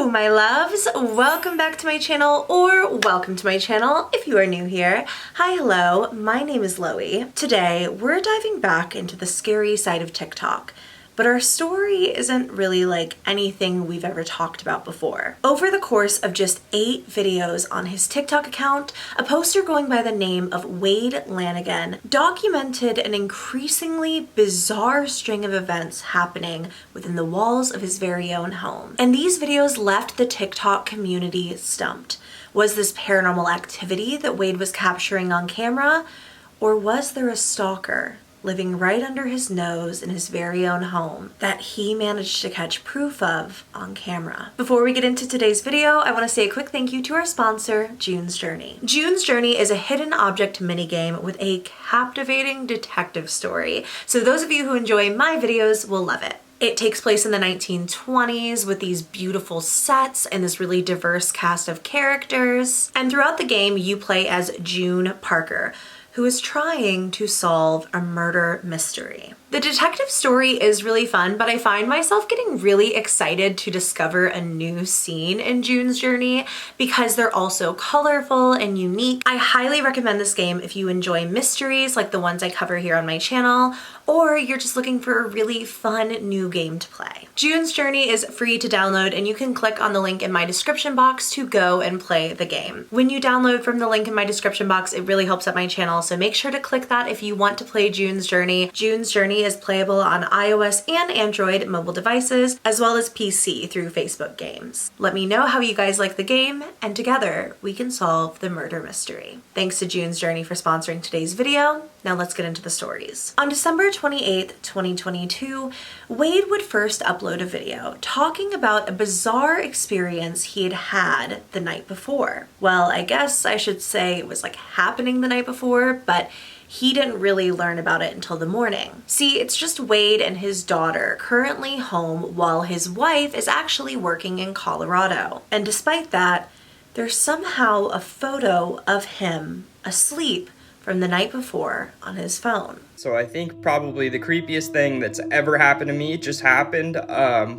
Hello my loves, welcome back to my channel, or welcome to my channel if you are new here. Hi, hello, my name is Loey. Today we're diving back into the scary side of TikTok. But our story isn't really like anything we've ever talked about before. Over the course of just 8 videos on his TikTok account, a poster going by the name of Wadelanagan documented an increasingly bizarre string of events happening within the walls of his very own home. And these videos left the TikTok community stumped. Was this paranormal activity that Wade was capturing on camera? Or was there a stalker living right under his nose in his very own home that he managed to catch proof of on camera? Before we get into today's video, I want to say a quick thank you to our sponsor, June's Journey. June's Journey is a hidden object minigame with a captivating detective story. So those of you who enjoy my videos will love it. It takes place in the 1920s with these beautiful sets and this really diverse cast of characters. And throughout the game, you play as June Parker, who is trying to solve a murder mystery. The detective story is really fun, but I find myself getting really excited to discover a new scene in June's Journey because they're also colorful and unique. I highly recommend this game if you enjoy mysteries like the ones I cover here on my channel, or you're just looking for a really fun new game to play. June's Journey is free to download, and you can click on the link in my description box to go and play the game. When you download from the link in my description box, it really helps out my channel, so make sure to click that if you want to play June's Journey. June's Journey is playable on iOS and Android mobile devices, as well as PC through Facebook Games. Let me know how you guys like the game, and together we can solve the murder mystery. Thanks to June's Journey for sponsoring today's video. Now let's get into the stories. On December 28th, 2022, Wade would first upload a video talking about a bizarre experience he had had the night before. Well, I guess I should say it was like happening the night before, but he didn't really learn about it until the morning. See, it's just Wade and his daughter currently home while his wife is actually working in Colorado. And despite that, there's somehow a photo of him asleep from the night before on his phone. So I think probably the creepiest thing that's ever happened to me just happened.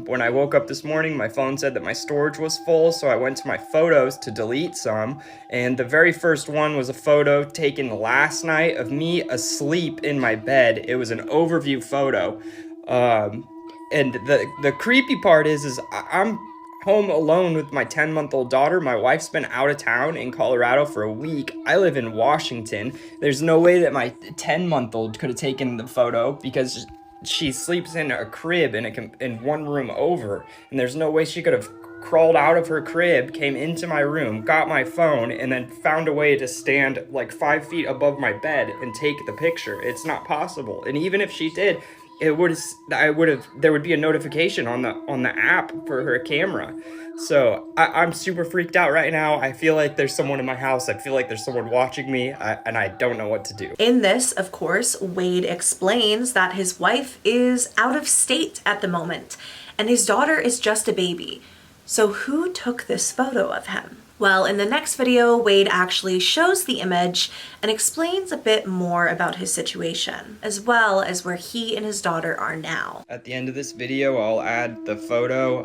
When I woke up this morning, my phone said that my storage was full, so I went to my photos to delete some, and the very first one was a photo taken last night of me asleep in my bed. It was an overview photo. And the creepy part is I'm home alone with my 10-month-old daughter. My wife's been out of town in Colorado for a week. I live in Washington. There's no way that my 10-month-old could have taken the photo because she sleeps in a crib in one room over, and there's no way she could have crawled out of her crib, came into my room, got my phone, and then found a way to stand like 5 feet above my bed and take the picture. It's not possible. And even if she did, there would be a notification on the app for her camera. So I'm super freaked out right now. I feel like there's someone in my house. I feel like there's someone watching me, and I don't know what to do. In this, of course, Wade explains that his wife is out of state at the moment, and his daughter is just a baby. So who took this photo of him? Well, in the next video, Wade actually shows the image and explains a bit more about his situation, as well as where he and his daughter are now. At the end of this video, I'll add the photo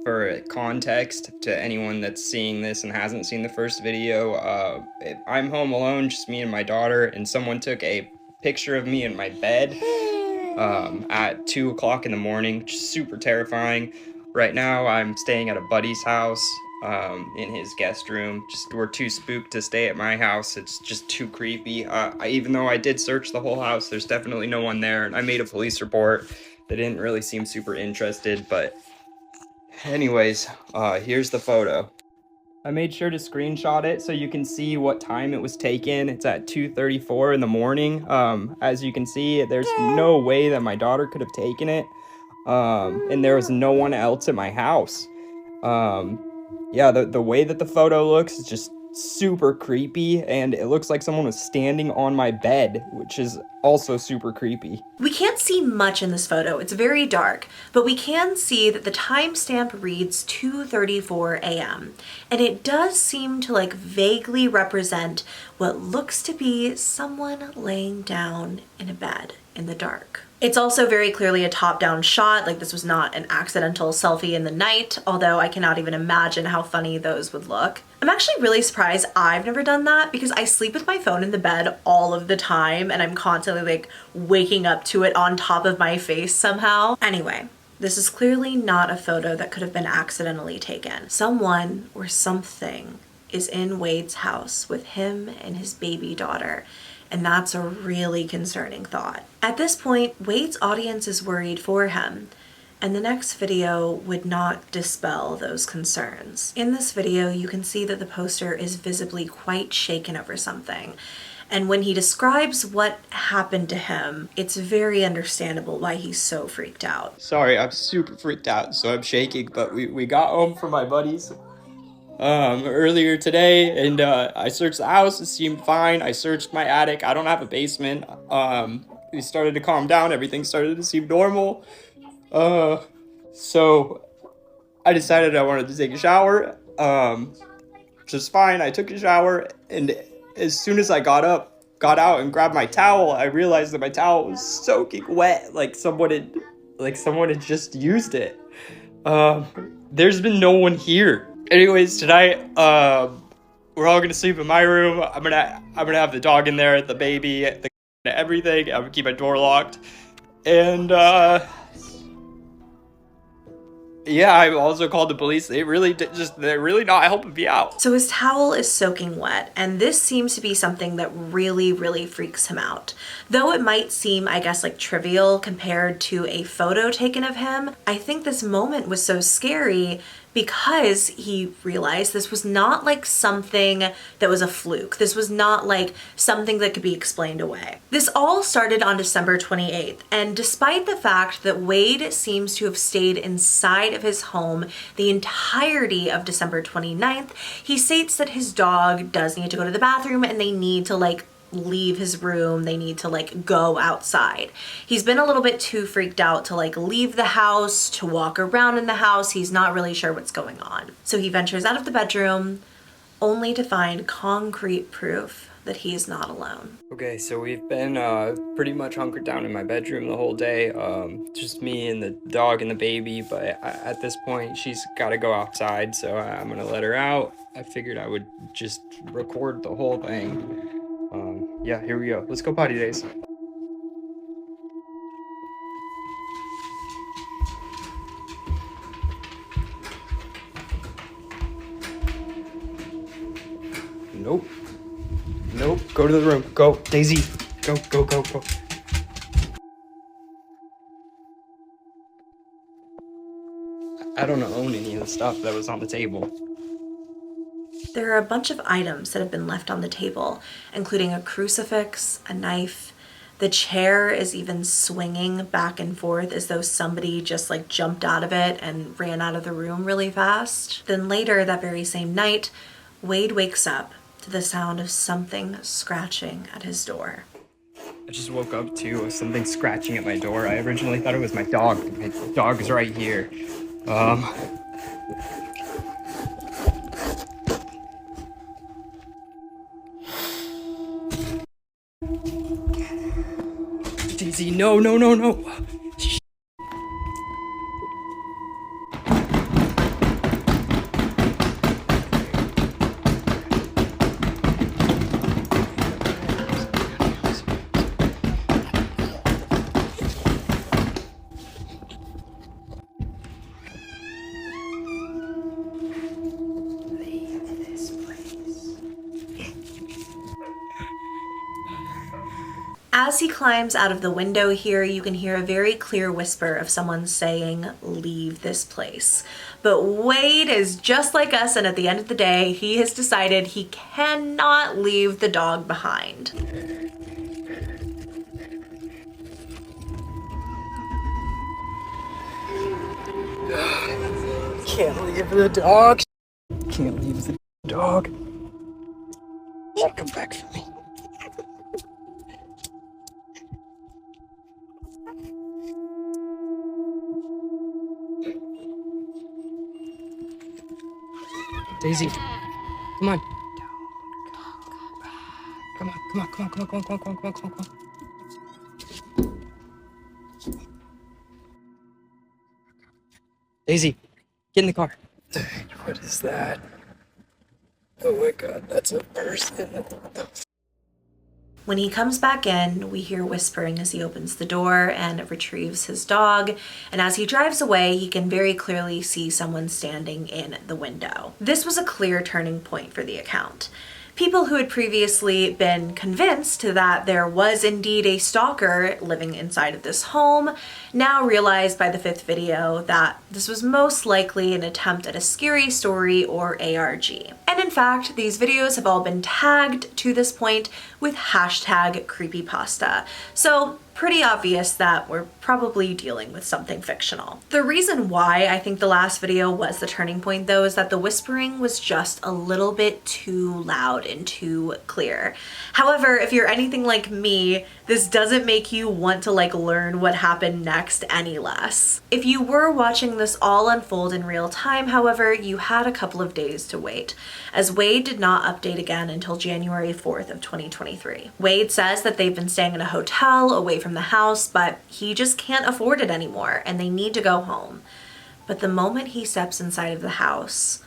for context to anyone that's seeing this and hasn't seen the first video. I'm home alone, just me and my daughter, and someone took a picture of me in my bed at 2 o'clock in the morning, which is super terrifying. Right now, I'm staying at a buddy's house. In his guest room. We're too spooked to stay at my house. It's just too creepy. Even though I did search the whole house, there's definitely no one there, and I made a police report. They didn't really seem super interested, but anyways, here's the photo. I made sure to screenshot it so you can see what time it was taken. It's at 2:34 in the morning. As you can see, there's no way that my daughter could have taken it, and there was no one else at my house. Yeah, the way that the photo looks is just super creepy, and it looks like someone was standing on my bed, which is also super creepy. We can't see much in this photo, it's very dark, but we can see that the timestamp reads 2:34 a.m. and it does seem to like vaguely represent what looks to be someone laying down in a bed in the dark. It's also very clearly a top-down shot, like this was not an accidental selfie in the night, although I cannot even imagine how funny those would look. I'm actually really surprised I've never done that because I sleep with my phone in the bed all of the time and I'm constantly like waking up to it on top of my face somehow. Anyway, this is clearly not a photo that could have been accidentally taken. Someone or something is in Wade's house with him and his baby daughter. And that's a really concerning thought. At this point, Wade's audience is worried for him, and the next video would not dispel those concerns. In this video, you can see that the poster is visibly quite shaken over something. And when he describes what happened to him, it's very understandable why he's so freaked out. Sorry, I'm super freaked out, so I'm shaking, but we got home from my buddies earlier today, and I searched the house. It seemed fine. I searched my attic. I don't have a basement. We started to calm down. Everything started to seem normal. So I decided I wanted to take a shower. Just fine. I took a shower, and as soon as I got out and grabbed my towel, I realized that my towel was soaking wet, like someone had just used it. There's been no one here. Anyways, tonight, we're all gonna sleep in my room. I'm gonna have the dog in there, the baby, everything. I'm gonna keep my door locked, and yeah, I also called the police. They're really not helping me out. So his towel is soaking wet, and this seems to be something that really, really freaks him out. Though it might seem, I guess, like trivial compared to a photo taken of him, I think this moment was so scary because he realized this was not like something that was a fluke. This was not like something that could be explained away. This all started on December 28th, and despite the fact that Wade seems to have stayed inside of his home the entirety of December 29th, he states that his dog does need to go to the bathroom and they need to like leave his room. They need to like go outside. He's been a little bit too freaked out to like leave the house, to walk around in the house. He's not really sure what's going on. So he ventures out of the bedroom only to find concrete proof that he is not alone. Okay, so we've been pretty much hunkered down in my bedroom the whole day. Just me and the dog and the baby, but at this point she's got to go outside, so I'm gonna let her out. I figured I would just record the whole thing. Yeah, here we go. Let's go potty days. Nope. Nope. Go to the room. Go. Daisy. Go, go, go, go. I don't own any of the stuff that was on the table. There are a bunch of items that have been left on the table, including a crucifix, a knife. The chair is even swinging back and forth as though somebody just like jumped out of it and ran out of the room really fast. Then later that very same night, Wade wakes up to the sound of something scratching at his door. I just woke up to something scratching at my door. I originally thought it was my dog. My dog is right here. Daisy, no, no, no, no. As he climbs out of the window here, you can hear a very clear whisper of someone saying, "Leave this place." But Wade is just like us, and at the end of the day, he has decided he cannot leave the dog behind. Can't leave the dog. Can't leave the dog. She'll come back for me. Daisy, come on. Come on, come on, come on, come on, come on, come on, come on, come on, come on. Daisy, get in the car. What is that? Oh my god, that's a person. When he comes back in, we hear whispering as he opens the door and retrieves his dog, and as he drives away, he can very clearly see someone standing in the window. This was a clear turning point for the account. People who had previously been convinced that there was indeed a stalker living inside of this home now realized by the 5th video that this was most likely an attempt at a scary story or ARG. And in fact, these videos have all been tagged to this point with hashtag creepypasta. So pretty obvious that we're probably dealing with something fictional. The reason why I think the last video was the turning point though is that the whispering was just a little bit too loud and too clear. However, if you're anything like me, this doesn't make you want to learn what happened next any less. If you were watching this all unfold in real time, however, you had a couple of days to wait, as Wade did not update again until January 4th of 2023. Wade says that they've been staying in a hotel away from the house, but he just can't afford it anymore and they need to go home. But the moment he steps inside of the house,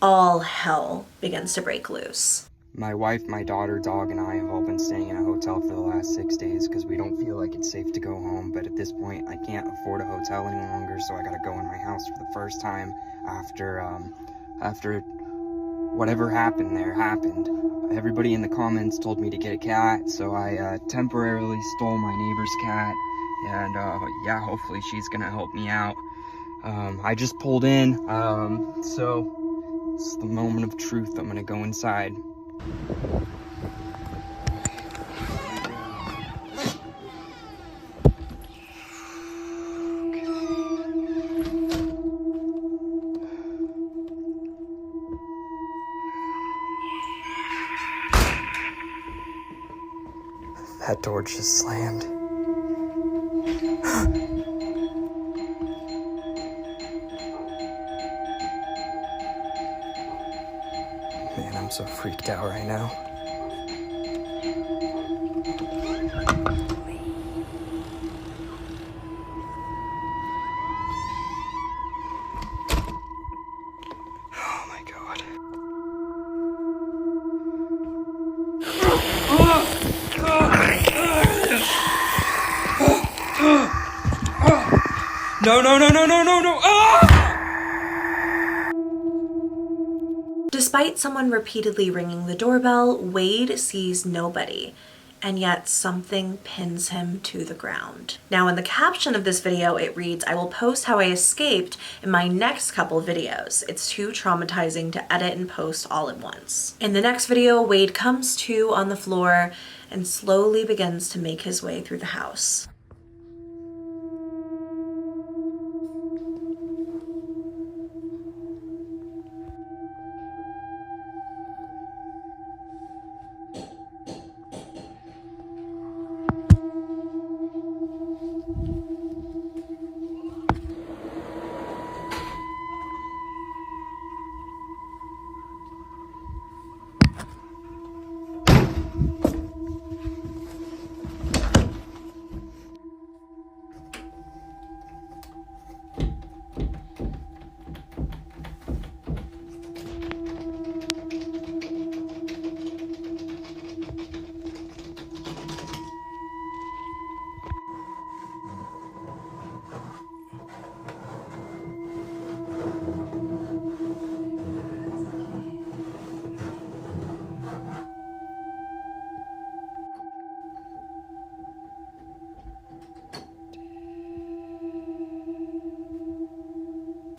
all hell begins to break loose. My wife, my daughter, dog, and I have all been staying in a hotel for the last 6 days because we don't feel like it's safe to go home. But at this point, I can't afford a hotel any longer, so I gotta go in my house for the first time after whatever happened there happened. Everybody in the comments told me to get a cat, so I temporarily stole my neighbor's cat, and yeah, hopefully she's gonna help me out. I just pulled in, so it's the moment of truth. I'm gonna go inside. That door just slammed. Man, I'm so freaked out right now. Oh my god. No, no, no, no, no, no, no! Ah! Despite someone repeatedly ringing the doorbell, Wade sees nobody, and yet something pins him to the ground. Now in the caption of this video, it reads, "I will post how I escaped in my next couple videos. It's too traumatizing to edit and post all at once." In the next video, Wade comes to on the floor and slowly begins to make his way through the house.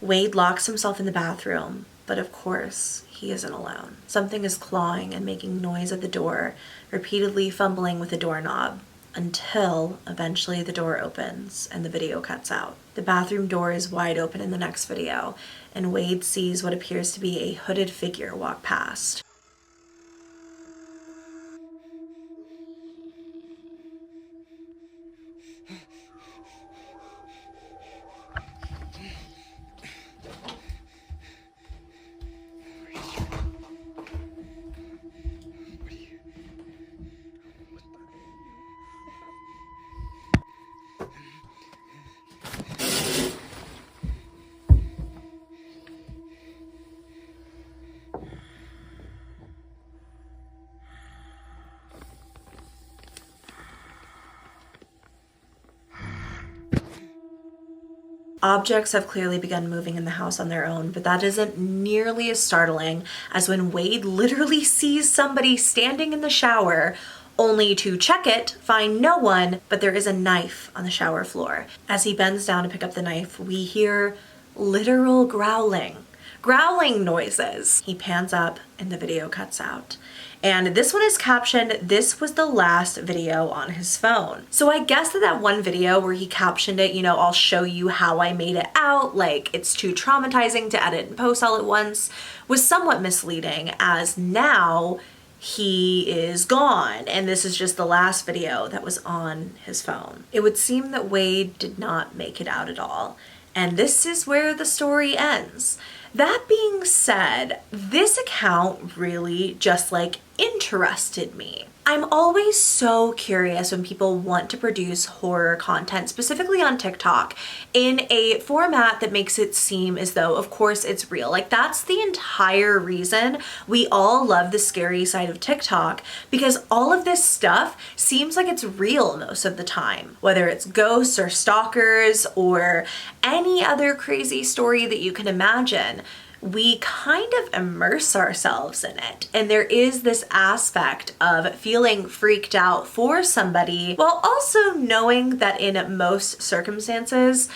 Wade locks himself in the bathroom, but of course, he isn't alone. Something is clawing and making noise at the door, repeatedly fumbling with the doorknob, until eventually the door opens and the video cuts out. The bathroom door is wide open in the next video, and Wade sees what appears to be a hooded figure walk past. Objects have clearly begun moving in the house on their own, but that isn't nearly as startling as when Wade literally sees somebody standing in the shower, only to check it, find no one, but there is a knife on the shower floor. As he bends down to pick up the knife, we hear literal growling noises. He pans up and the video cuts out. And this one is captioned, "This was the last video on his phone." So I guess that one video where he captioned it, you know, "I'll show you how I made it out, like it's too traumatizing to edit and post all at once," was somewhat misleading, as now he is gone and this is just the last video that was on his phone. It would seem that Wade did not make it out at all. And this is where the story ends. That being said, this account really just like interested me. I'm always so curious when people want to produce horror content, specifically on TikTok, in a format that makes it seem as though, of course, it's real. Like, that's the entire reason we all love the scary side of TikTok, because all of this stuff seems like it's real most of the time, whether it's ghosts or stalkers or any other crazy story that you can imagine. We kind of immerse ourselves in it. And there is this aspect of feeling freaked out for somebody while also knowing that in most circumstances,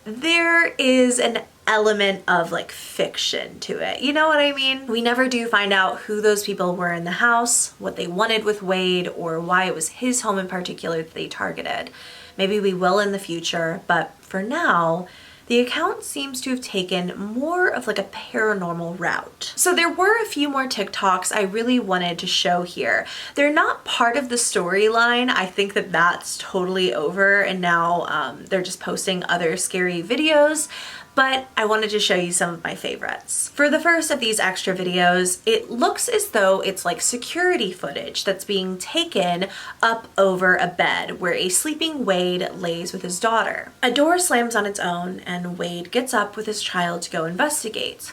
there is an element of like fiction to it. You know what I mean? We never do find out who those people were in the house, what they wanted with Wade, or why it was his home in particular that they targeted. Maybe we will in the future, but for now, the account seems to have taken more of like a paranormal route. So there were a few more TikToks I really wanted to show here. They're not part of the storyline. I think that that's totally over and now they're just posting other scary videos. But I wanted to show you some of my favorites. For the first of these extra videos, it looks as though it's like security footage that's being taken up over a bed where a sleeping Wade lays with his daughter. A door slams on its own and Wade gets up with his child to go investigate.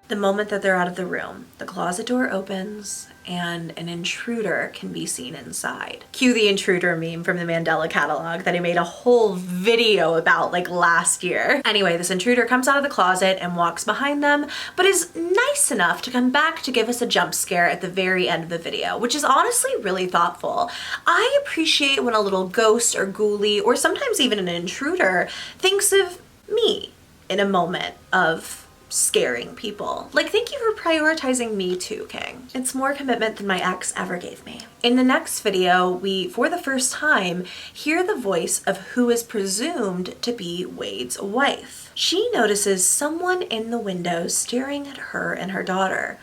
The moment that they're out of the room, the closet door opens and an intruder can be seen inside. Cue the intruder meme from the Mandela catalog that I made a whole video about like last year. Anyway, this intruder comes out of the closet and walks behind them, but is nice enough to come back to give us a jump scare at the very end of the video, which is honestly really thoughtful. I appreciate when a little ghost or ghoulie, or sometimes even an intruder, thinks of me in a moment of scaring people. Like, thank you for prioritizing me too, King. It's more commitment than my ex ever gave me. In the next video, we, for the first time, hear the voice of who is presumed to be Wade's wife. She notices someone in the window staring at her and her daughter.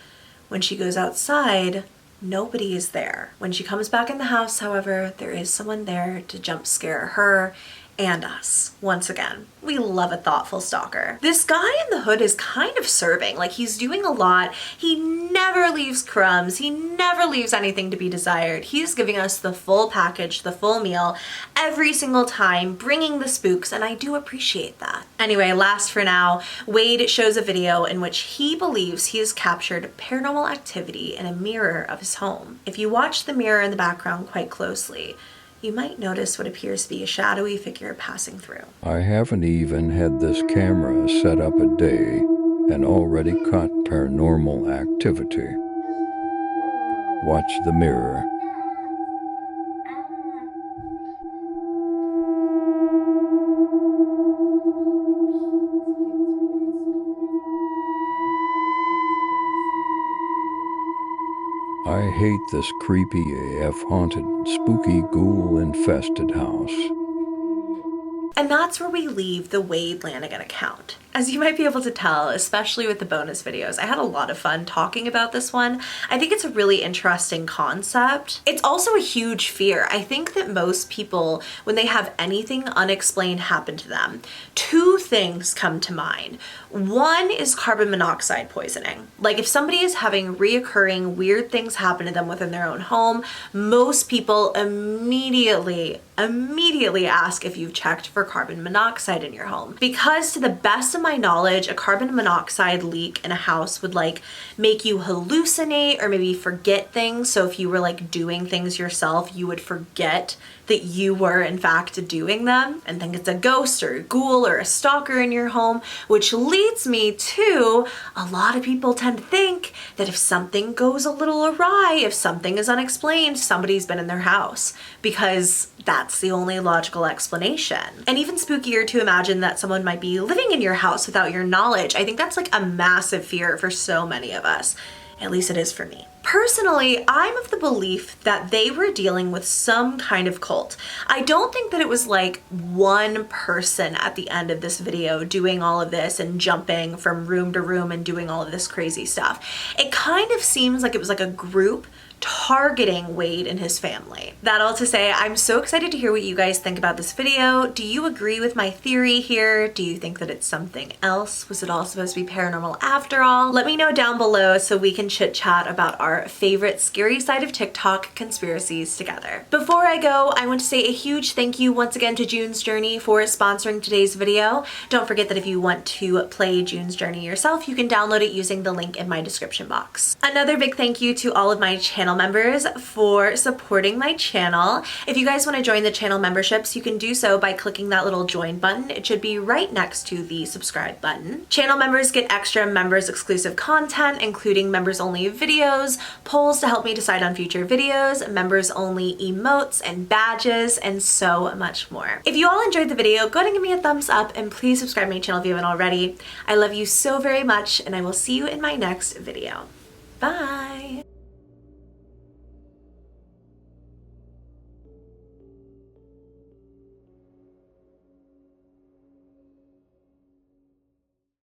When she goes outside, nobody is there. When she comes back in the house, however, there is someone there to jump scare her and us. Once again, we love a thoughtful stalker. This guy in the hood is kind of serving, like he's doing a lot. He never leaves crumbs. He never leaves anything to be desired. He's giving us the full package, the full meal, every single time, bringing the spooks, and I do appreciate that. Anyway, last for now, Wade shows a video in which he believes he has captured paranormal activity in a mirror of his home. If you watch the mirror in the background quite closely, you might notice what appears to be a shadowy figure passing through. I haven't even had this camera set up a day and already caught paranormal activity. Watch the mirror. I hate this creepy AF haunted, spooky, ghoul-infested house. And that's where we leave the Wadelanagan account. As you might be able to tell, especially with the bonus videos, I had a lot of fun talking about this one. I think it's a really interesting concept. It's also a huge fear. I think that most people, when they have anything unexplained happen to them, two things come to mind. One is carbon monoxide poisoning. Like if somebody is having reoccurring weird things happen to them within their own home, most people immediately ask if you've checked for carbon monoxide in your home. Because to the best of my knowledge, a carbon monoxide leak in a house would like make you hallucinate or maybe forget things. So if you were like doing things yourself, you would forget that you were in fact doing them and think it's a ghost or a ghoul or a stalker in your home, which leads me to a lot of people tend to think that if something goes a little awry, if something is unexplained, somebody's been in their house, because that's the only logical explanation. And even spookier to imagine that someone might be living in your house without your knowledge. I think that's like a massive fear for so many of us. At least it is for me. Personally, I'm of the belief that they were dealing with some kind of cult. I don't think that it was like one person at the end of this video doing all of this and jumping from room to room and doing all of this crazy stuff. It kind of seems like it was like a group targeting Wade and his family. That all to say, I'm so excited to hear what you guys think about this video. Do you agree with my theory here? Do you think that it's something else? Was it all supposed to be paranormal after all? Let me know down below so we can chit chat about our favorite scary side of TikTok conspiracies together. Before I go, I want to say a huge thank you once again to June's Journey for sponsoring today's video. Don't forget that if you want to play June's Journey yourself, you can download it using the link in my description box. Another big thank you to all of my channel members for supporting my channel. If you guys want to join the channel memberships, you can do so by clicking that little join button. It should be right next to the subscribe button. Channel members get extra members exclusive content, including members only videos, polls to help me decide on future videos, members only emotes and badges, and so much more. If you all enjoyed the video, go ahead and give me a thumbs up and please subscribe to my channel if you haven't already. I love you so very much and I will see you in my next video. Bye!